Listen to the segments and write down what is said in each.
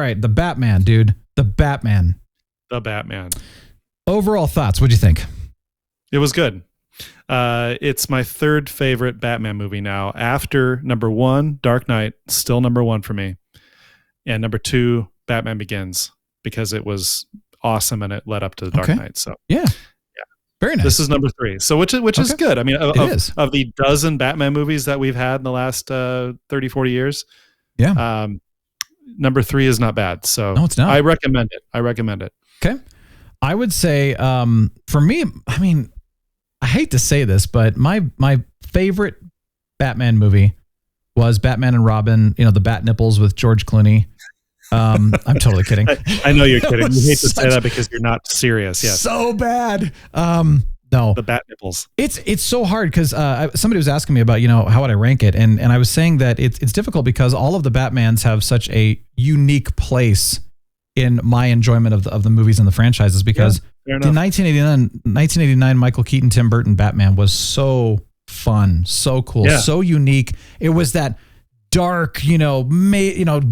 right. The Batman, dude. The Batman. The Batman. Overall thoughts. What'd you think? It was good. It's my third favorite Batman movie now. After number 1, Dark Knight, still number 1 for me. And number 2, Batman Begins, because it was awesome and it led up to the Dark Knight. So yeah. Very nice. This is number 3. So which is good. I mean, of the dozen Batman movies that we've had in the last 30, 40 years. Yeah. Number 3 is not bad. So no, it's not. I recommend it. Okay. I would say, for me, I mean, I hate to say this, but my favorite Batman movie was Batman and Robin, the Bat Nipples with George Clooney. I'm totally kidding. I know you're kidding. You hate to say that because you're not serious. Yes. So bad. No. The Bat Nipples. It's so hard because somebody was asking me about, how would I rank it? And I was saying that it's difficult because all of the Batmans have such a unique place in my enjoyment of the movies and the franchises, because the 1989 Michael Keaton, Tim Burton Batman was so fun, so cool, so unique. It was that dark,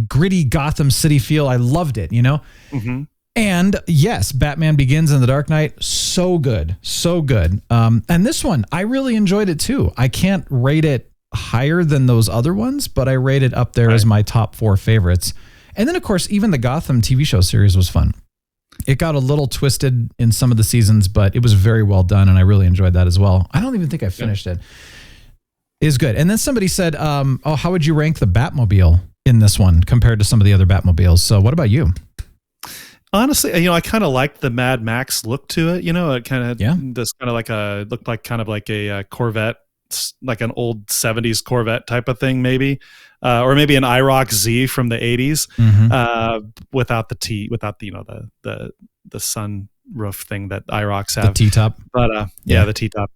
gritty Gotham City feel. I loved it, Mm-hmm. And yes, Batman Begins and The Dark Knight, so good, so good. And this one, I really enjoyed it too. I can't rate it higher than those other ones, but I rate it up there as my top 4 favorites. And then, of course, even the Gotham TV show series was fun. It got a little twisted in some of the seasons, but it was very well done, and I really enjoyed that as well. I don't even think I finished it. Is good. And then somebody said, how would you rank the Batmobile in this one compared to some of the other Batmobiles? So what about you? Honestly, I kind of liked the Mad Max look to it. It kind of looked like kind of like a Corvette, like an old 70s Corvette type of thing, maybe. Or maybe an IROC Z from the 80s, without the sun roof thing that IROCs have. The T-top. But the T-top.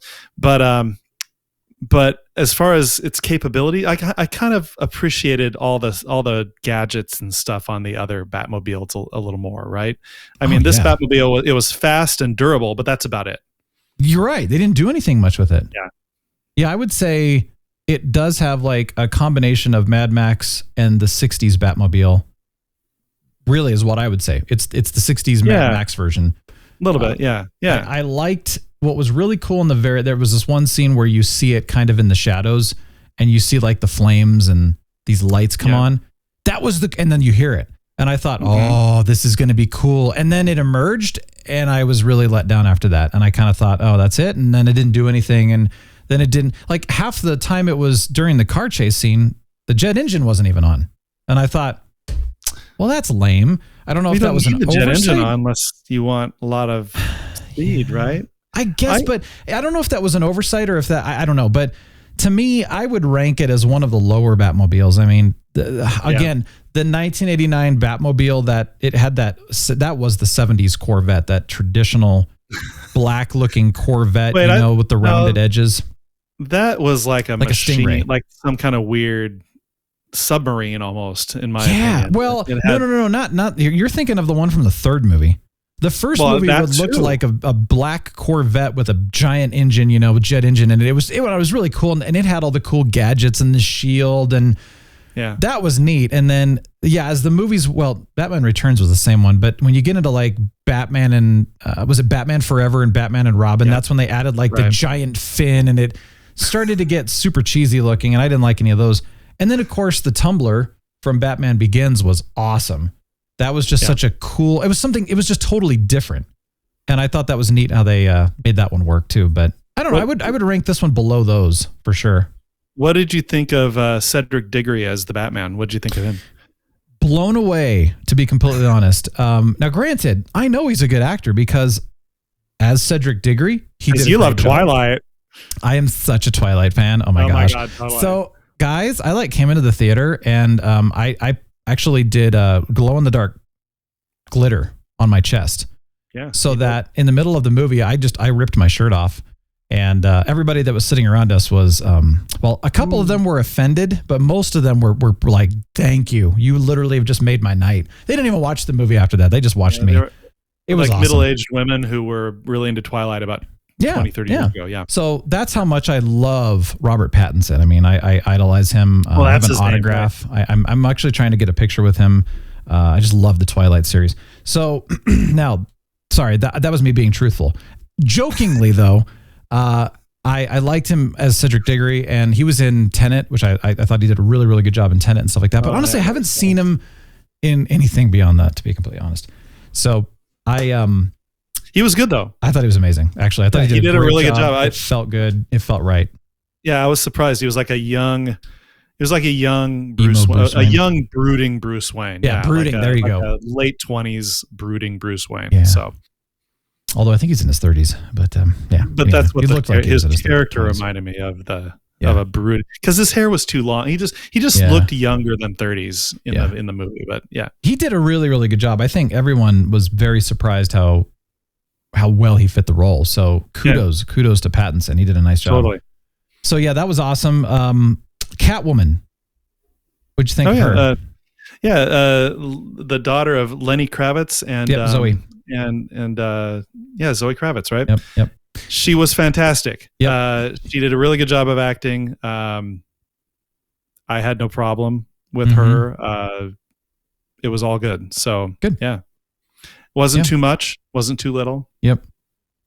But as far as its capability, I kind of appreciated all the gadgets and stuff on the other Batmobiles a little more, right? I mean, this Batmobile, it was fast and durable, but that's about it. You're right. They didn't do anything much with it. Yeah. Yeah, I would say it does have like a combination of Mad Max and the 60s Batmobile. Really is what I would say. It's the 60s Mad Max version. A little bit, yeah. I liked what was really cool in there was this one scene where you see it kind of in the shadows and you see like the flames and these lights come on. That was and then you hear it. And I thought, oh, this is going to be cool. And then it emerged and I was really let down after that. And I kind of thought, oh, that's it. And then it didn't do anything. And then it didn't, like half the time it was during the car chase scene, the jet engine wasn't even on. And I thought, well, that's lame. I don't know if that was an oversight. You don't need the jet engine on unless you want a lot of speed, right? I guess, but I don't know if that was an oversight or if that, I don't know. But to me, I would rank it as one of the lower Batmobiles. I mean, again, the 1989 Batmobile that it had that was the 70s Corvette, that traditional black looking Corvette, with the rounded edges. That was like a machine, Stingray. like some kind of weird submarine almost, in my opinion. Well, no, not you're thinking of the one from the third movie. The first movie looked like a black Corvette with a giant engine, with jet engine, and it was really cool, and it had all the cool gadgets and the shield, and that was neat. And then as the movies, Batman Returns was the same one, but when you get into like Batman and was it Batman Forever and Batman and Robin, that's when they added like the giant fin, and it started to get super cheesy looking, and I didn't like any of those. And then of course the Tumbler from Batman Begins was awesome. That was just such a cool, it was just totally different. And I thought that was neat how they made that one work too. But I don't know, I would rank this one below those for sure. What did you think of Cedric Diggory as the Batman? What did you think of him? Blown away, to be completely honest. Now granted, I know he's a good actor because as Cedric Diggory, he did. You love Twilight. I am such a Twilight fan. Oh my gosh. God, Twilight. So guys, I came into the theater and I actually did glow in the dark glitter on my chest. Yeah. So that in the middle of the movie, I ripped my shirt off, and everybody that was sitting around us was, a couple of them were offended, but most of them were like, thank you. You literally have just made my night. They didn't even watch the movie after that. They just watched me. It was like awesome. Middle-aged women who were really into Twilight about 20, 30 years ago. Yeah. So that's how much I love Robert Pattinson. I mean, I idolize him. I have an autograph. Name, right? I'm actually trying to get a picture with him. I just love the Twilight series. So now, sorry, that was me being truthful. Jokingly though, I liked him as Cedric Diggory, and he was in Tenet, which I thought he did a really, really good job in Tenet and stuff like that. But honestly, I haven't seen him in anything beyond that, to be completely honest. So he was good though. I thought he was amazing. Actually, I thought he did a really good job. It felt good. It felt right. Yeah, I was surprised. He was like a young Bruce Wayne. A young brooding Bruce Wayne. Yeah, brooding. There you go. Late 20s brooding Bruce Wayne. Yeah. So, although I think he's in his 30s, but yeah. But that's what his character reminded me of of a brood, because his hair was too long. He just looked younger than 30s in the movie. But yeah, he did a really, really good job. I think everyone was very surprised how well he fit the role. So kudos to Pattinson. He did a nice job. Totally. So yeah, that was awesome. Catwoman. What'd you think of her? The daughter of Lenny Kravitz and Zoe. Zoe Kravitz, right? Yep. She was fantastic. Yep. She did a really good job of acting. I had no problem with her. It was all good. So good. Yeah. Wasn't too much, wasn't too little. Yep.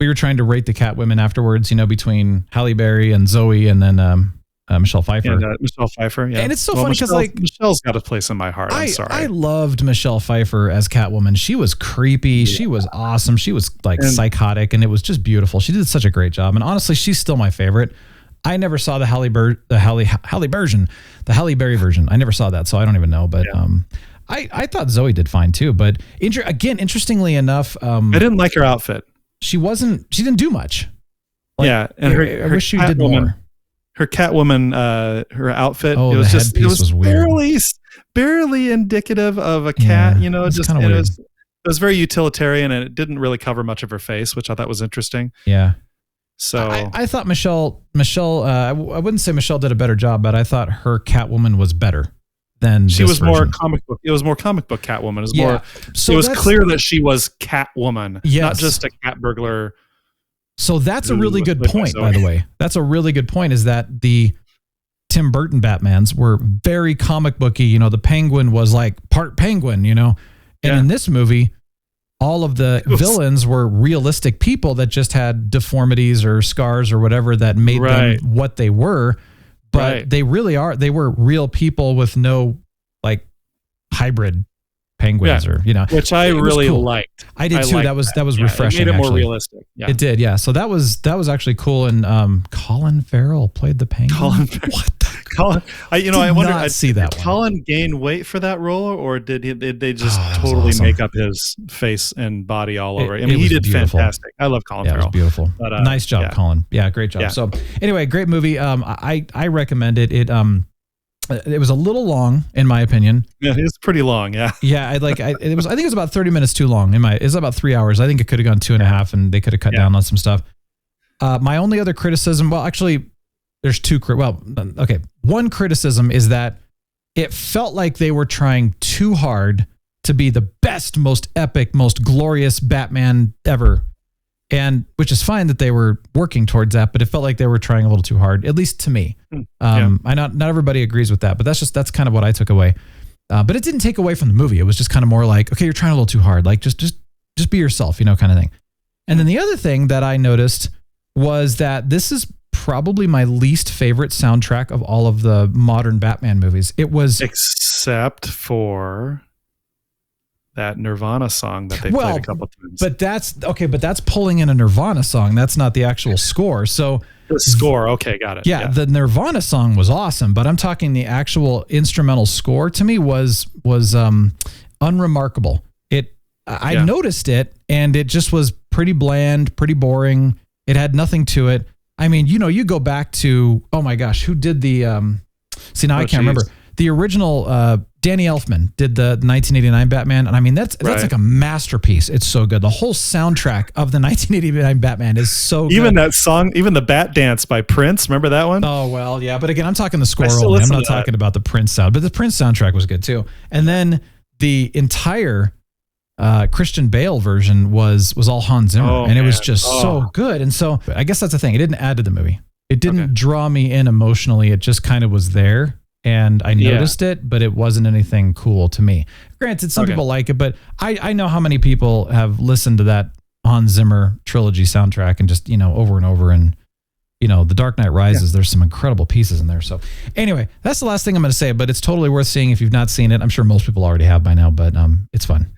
We were trying to rate the Catwomen afterwards, between Halle Berry and Zoe, and then Michelle Pfeiffer. Michelle Pfeiffer, yeah. And it's so funny because Michelle's got a place in my heart. I'm sorry. I loved Michelle Pfeiffer as Catwoman. She was creepy. Yeah. She was awesome. She was psychotic, and it was just beautiful. She did such a great job. And honestly, she's still my favorite. I never saw the Halle Berry version. I never saw that, so I don't even know. But I thought Zoe did fine too. But interestingly enough, I didn't like her outfit. She didn't do much. And I wish she did more. Her Catwoman, her outfit, it was weird. barely indicative of a cat. It was very utilitarian, and it didn't really cover much of her face, which I thought was interesting. Yeah. So I thought Michelle. I wouldn't say Michelle did a better job, but I thought her Catwoman was better than she was version. More comic book. It was more comic book Catwoman. It was more. So it was clear that she was Catwoman, not just a cat burglar. So that's a really good point, by the way. That's a really good point, is that the Tim Burton Batmans were very comic booky. The Penguin was like part penguin, and in this movie, all of the villains were realistic people that just had deformities or scars or whatever that made them what they were. But they really are. They were real people with no hybrid penguins which I really liked. I did too. That was refreshing. It made it more realistic. Yeah. It did. Yeah. So that was actually cool. And Colin Farrell played the penguin. What? I wonder. See that did Colin gain weight for that role, or did they just totally make up his face and body all over? I mean, he did beautiful. Fantastic. I love Colin Farrell. It was beautiful. But, nice job, Colin. Yeah, great job. Yeah. So anyway, great movie. I recommend it. It was a little long, in my opinion. Yeah, it's pretty long. Yeah. Yeah. I think it was about 30 minutes too long. It's about 3 hours. I think it could have gone 2.5, and they could have cut down on some stuff. My only other criticism, well, actually, there's two. One criticism is that it felt like they were trying too hard to be the best, most epic, most glorious Batman ever. And which is fine that they were working towards that, but it felt like they were trying a little too hard, at least to me. I not everybody agrees with that, but that's kind of what I took away. But it didn't take away from the movie. It was just kind of more like, okay, you're trying a little too hard. Like just be yourself, kind of thing. And then the other thing that I noticed was that this is probably my least favorite soundtrack of all of the modern Batman movies. It was except for that Nirvana song that they played a couple of times. But that's pulling in a Nirvana song. That's not the actual score. So the score, okay, got it. Yeah, the Nirvana song was awesome, but I'm talking the actual instrumental score to me was unremarkable. I noticed it, and it just was pretty bland, pretty boring. It had nothing to it. I mean, you go back to, oh my gosh, who did the I can't remember. The original Danny Elfman did the 1989 Batman, and I mean that's like a masterpiece. It's so good. The whole soundtrack of the 1989 Batman is so good. Even that song, even the Bat Dance by Prince, remember that one? Oh well, yeah. But again, I'm talking the score only. I'm not talking about the Prince sound. But the Prince soundtrack was good too. And then the entire Christian Bale version was all Hans Zimmer, and it was just so good. And so I guess that's the thing. It didn't add to the movie. It didn't draw me in emotionally. It just kind of was there. and I noticed it, but it wasn't anything cool to me. Granted, some people like it, but I know how many people have listened to that Hans Zimmer trilogy soundtrack and just, over and over. And, The Dark Knight Rises, there's some incredible pieces in there. So anyway, that's the last thing I'm going to say, but it's totally worth seeing if you've not seen it. I'm sure most people already have by now, but it's fun.